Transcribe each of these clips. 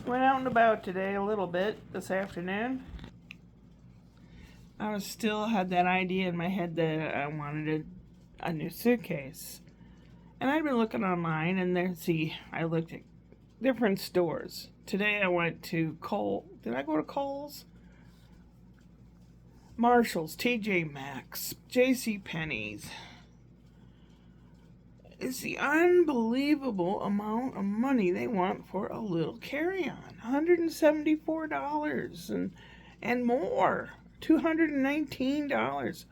Went out and about today a little bit this afternoon. I still had that idea in my head that I wanted a new suitcase. And I'd been looking online and I looked at different stores. Today I went to Did I go to Kohl's? Marshall's, TJ Maxx, JC Penney's. It's the unbelievable amount of money they want for a little carry-on. $174 and more. $219.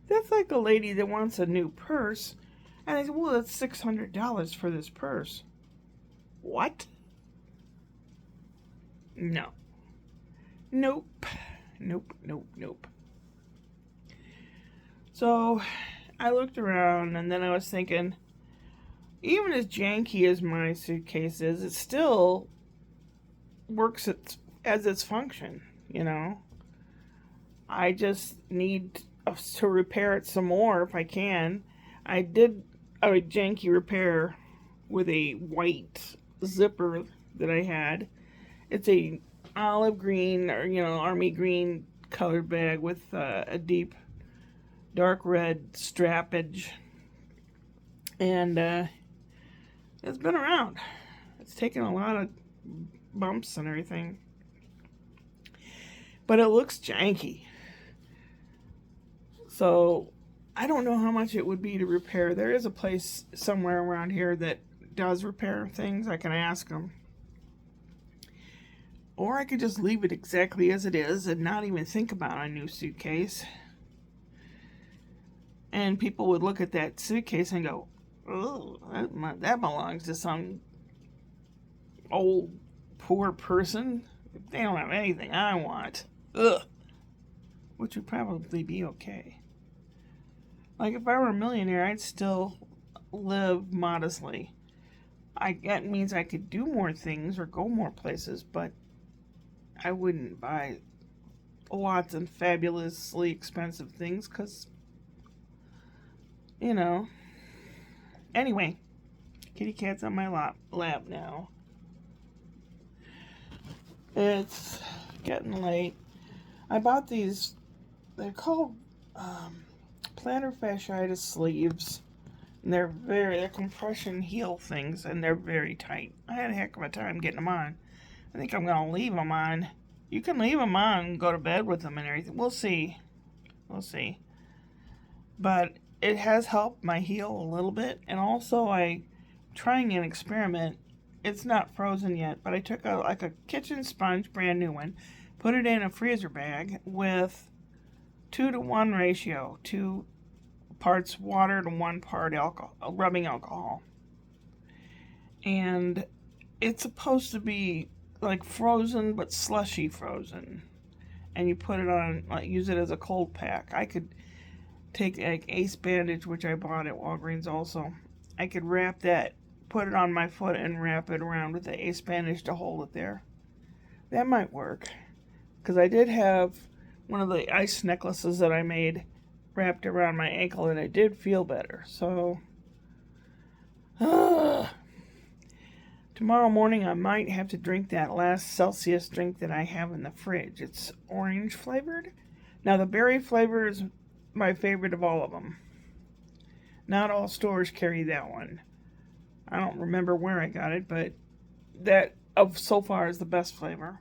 That's like a lady that wants a new purse. And I said, well, that's $600 for this purse. What? No. Nope. Nope. So I looked around and then I was thinking, even as janky as my suitcase is, it still works as its function, you know. I just need to repair it some more if I can. I did a janky repair with a white zipper that I had. It's a olive green or army green colored bag with a deep dark red strappage, and it's been around. It's taken a lot of bumps and everything, but it looks janky. So I don't know how much it would be to repair. There is a place somewhere around here that does repair things. I can ask them. Or I could just leave it exactly as it is and not even think about a new suitcase. And people would look at that suitcase and go, oh, that belongs to some old poor person. They don't have anything I want. Ugh. Which would probably be okay. Like if I were a millionaire, I'd still live modestly. That means I could do more things or go more places, but I wouldn't buy lots of fabulously expensive things because, Anyway, kitty cat's on my lap now. It's getting late. I bought these. They're called plantar fasciitis sleeves. And they're compression heel things, and they're very tight. I had a heck of a time getting them on. I think I'm going to leave them on. You can leave them on and go to bed with them and everything. We'll see. But it has helped my heel a little bit. And also, I'm trying an experiment. It's not frozen yet, but I took a kitchen sponge, brand new one, put it in a freezer bag with 2-to-1 ratio, 2 parts water to 1 part rubbing alcohol. And it's supposed to be like frozen, but slushy frozen. And you put it on, use it as a cold pack. I could take like Ace bandage, which I bought at Walgreens also. I could wrap that, put it on my foot and wrap it around with the Ace bandage to hold it there. That might work. Because I did have one of the ice necklaces that I made wrapped around my ankle and it did feel better. So tomorrow morning I might have to drink that last Celsius drink that I have in the fridge. It's orange flavored. Now the berry flavor is my favorite of all of them. Not all stores carry that one. I don't remember where I got it, but that so far is the best flavor.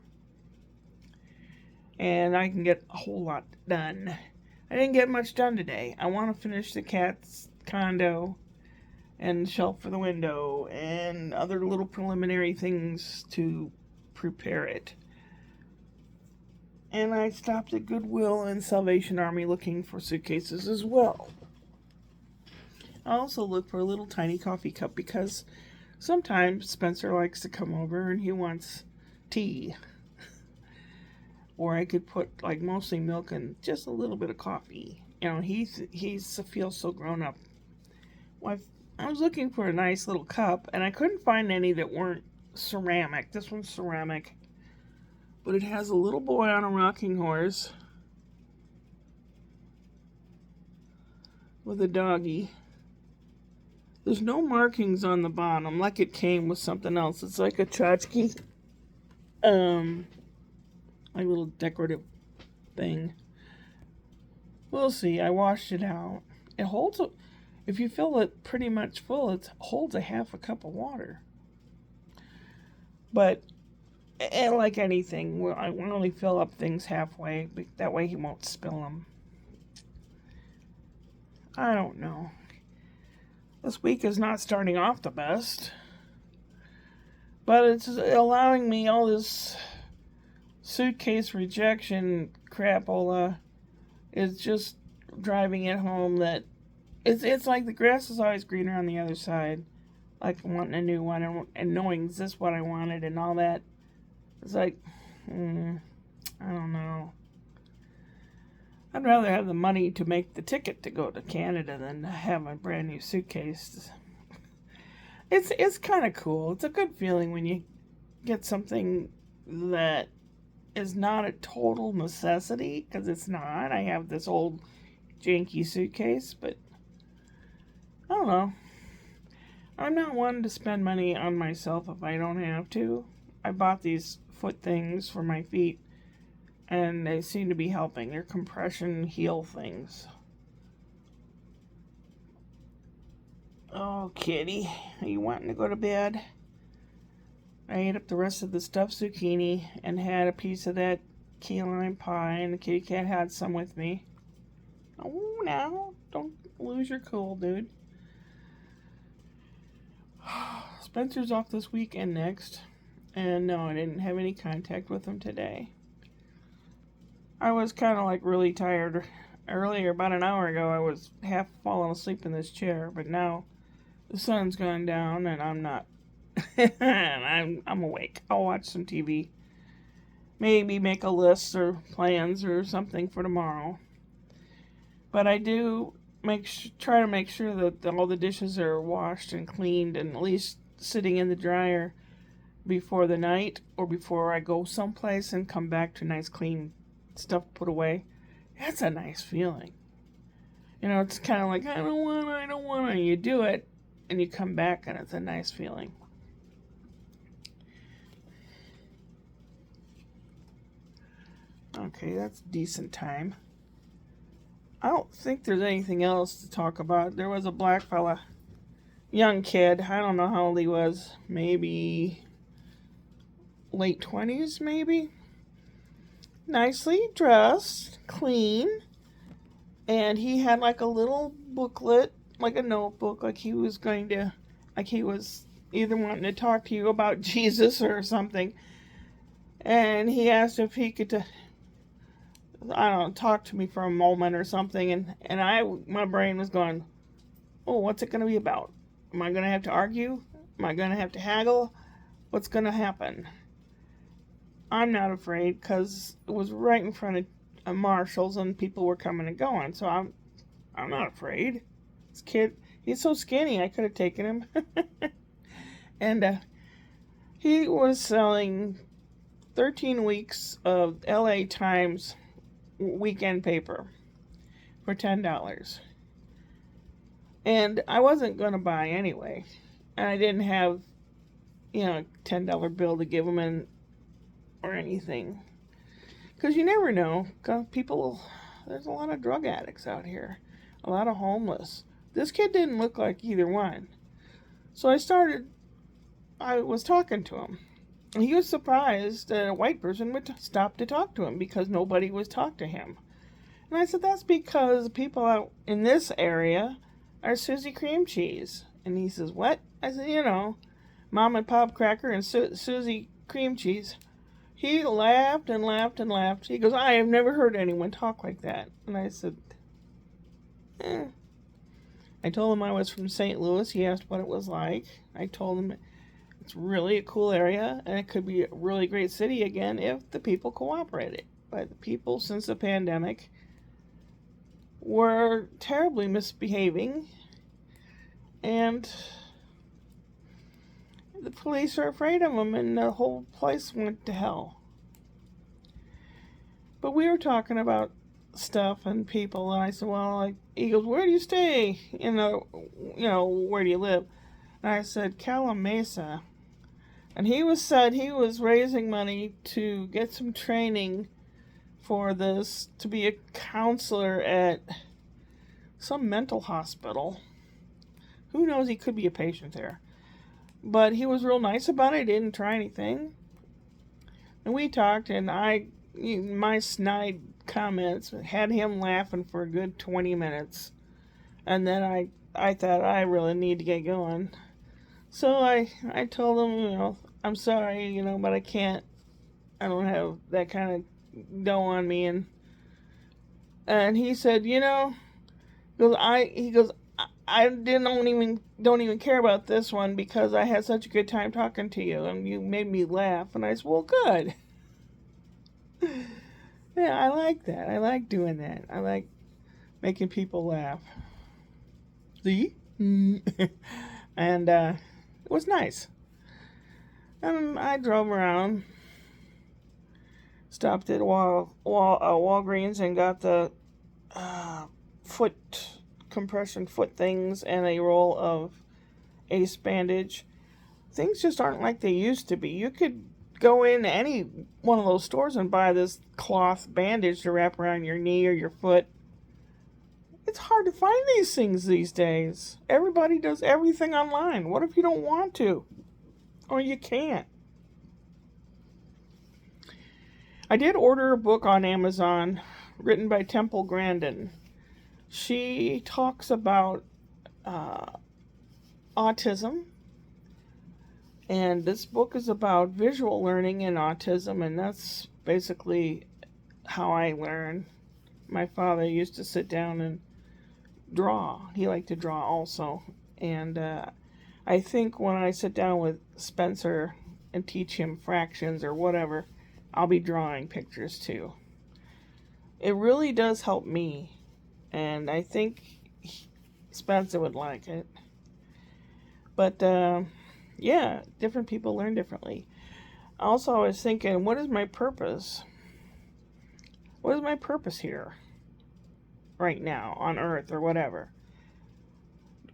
And I can get a whole lot done. I didn't get much done today. I want to finish the cat's condo and shelf for the window and other little preliminary things to prepare it. And I stopped at Goodwill and Salvation Army looking for suitcases as well. I also looked for a little tiny coffee cup because sometimes Spencer likes to come over and he wants tea. Or I could put mostly milk and just a little bit of coffee. He feels so grown up. Well, I was looking for a nice little cup and I couldn't find any that weren't ceramic. This one's ceramic. But it has a little boy on a rocking horse with a doggy. There's no markings on the bottom like it came with something else. It's like a tchotchke. Um, like a little decorative thing. We'll see. I washed it out. It holds a, if you fill it pretty much full, it holds a half a cup of water. But and like anything, I only fill up things halfway. That way he won't spill them. I don't know. This week is not starting off the best. But it's allowing me all this suitcase rejection crapola is just driving it home that it's like the grass is always greener on the other side. Like wanting a new one and knowing is this what I wanted and all that. It's like, I don't know. I'd rather have the money to make the ticket to go to Canada than have a brand new suitcase. It's kind of cool. It's a good feeling when you get something that is not a total necessity, because it's not. I have this old janky suitcase, but I don't know. I'm not one to spend money on myself if I don't have to. I bought these foot things for my feet, and they seem to be helping. They're compression heel things. Oh, kitty, are you wanting to go to bed? I ate up the rest of the stuffed zucchini and had a piece of that key lime pie, and the kitty cat had some with me. Oh, now, don't lose your cool, dude. Spencer's off this week and next, and no, I didn't have any contact with him today. I was kind of like really tired earlier. About an hour ago, I was half falling asleep in this chair, but now the sun's gone down and I'm not. I'm awake. I'll watch some TV. Maybe make a list or plans or something for tomorrow. But I do try to make sure that all the dishes are washed and cleaned and at least sitting in the dryer before the night or before I go someplace and come back to nice clean stuff put away. That's a nice feeling. You know, it's kind of like, I don't want to. You do it and you come back and it's a nice feeling. Okay, that's decent time. I don't think there's anything else to talk about. There was a black fella, young kid. I don't know how old he was. Maybe late 20s, maybe. Nicely dressed, clean. And he had like a little booklet, like a notebook, like he was either wanting to talk to you about Jesus or something. And he asked if he could, I don't know, talk to me for a moment or something. And my brain was going, oh, what's it going to be about? Am I going to have to argue? Am I going to have to haggle? What's going to happen? I'm not afraid because it was right in front of Marshall's and people were coming and going. So I'm not afraid. This kid, he's so skinny, I could have taken him. And he was selling 13 weeks of LA Times weekend paper for $10. And I wasn't going to buy anyway. And I didn't have, a $10 bill to give him or anything. Because you never know. There's a lot of drug addicts out here. A lot of homeless. This kid didn't look like either one. So I was talking to him. And he was surprised that a white person would stop to talk to him because nobody was talking to him. And I said, that's because people out in this area are Susie Cream Cheese. And he says, what? I said, Mom and Pop Cracker and Susie Cream Cheese. He laughed and laughed and laughed. He goes, I have never heard anyone talk like that. And I said, I told him I was from St. Louis. He asked what it was like. I told him it's really a cool area, and it could be a really great city again if the people cooperated. But the people, since the pandemic, were terribly misbehaving, and the police are afraid of them, and the whole place went to hell. But we were talking about stuff and people, and I said, he goes, where do you stay? Where do you live? And I said, Calamasa. And said he was raising money to get some training for this, to be a counselor at some mental hospital. Who knows, he could be a patient there. But he was real nice about it. He didn't try anything. And we talked, and my snide comments had him laughing for a good 20 minutes. And then I thought I really need to get going. So I told him, I'm sorry, but I don't have that kind of dough on me. And he said, he goes, I don't even care about this one because I had such a good time talking to you and you made me laugh. And I said, well, good. Yeah, I like that. I like doing that. I like making people laugh. See? And it was nice. And I drove around, stopped at Walgreens and got the compression foot things and a roll of Ace bandage. Things just aren't like they used to be. You could go in any one of those stores and buy this cloth bandage to wrap around your knee or your foot. It's hard to find these things these days. Everybody does everything online. What if you don't want to? Or you can't? I did order a book on Amazon written by Temple Grandin. She talks about autism. And this book is about visual learning and autism, and that's basically how I learn. My father used to sit down and draw. He liked to draw also. And I think when I sit down with Spencer and teach him fractions or whatever, I'll be drawing pictures too. It really does help me, and I think Spencer would like it. But yeah, different people learn differently. Also, I was thinking, what is my purpose? What is my purpose here? Right now, on Earth, or whatever.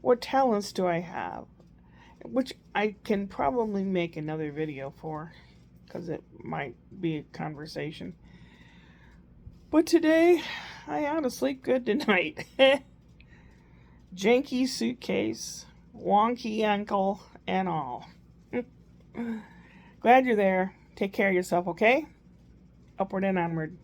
What talents do I have? Which I can probably make another video for, because it might be a conversation. But today, I ought to sleep good tonight. Janky suitcase, wonky ankle, and all. Glad you're there. Take care of yourself, okay? Upward and onward.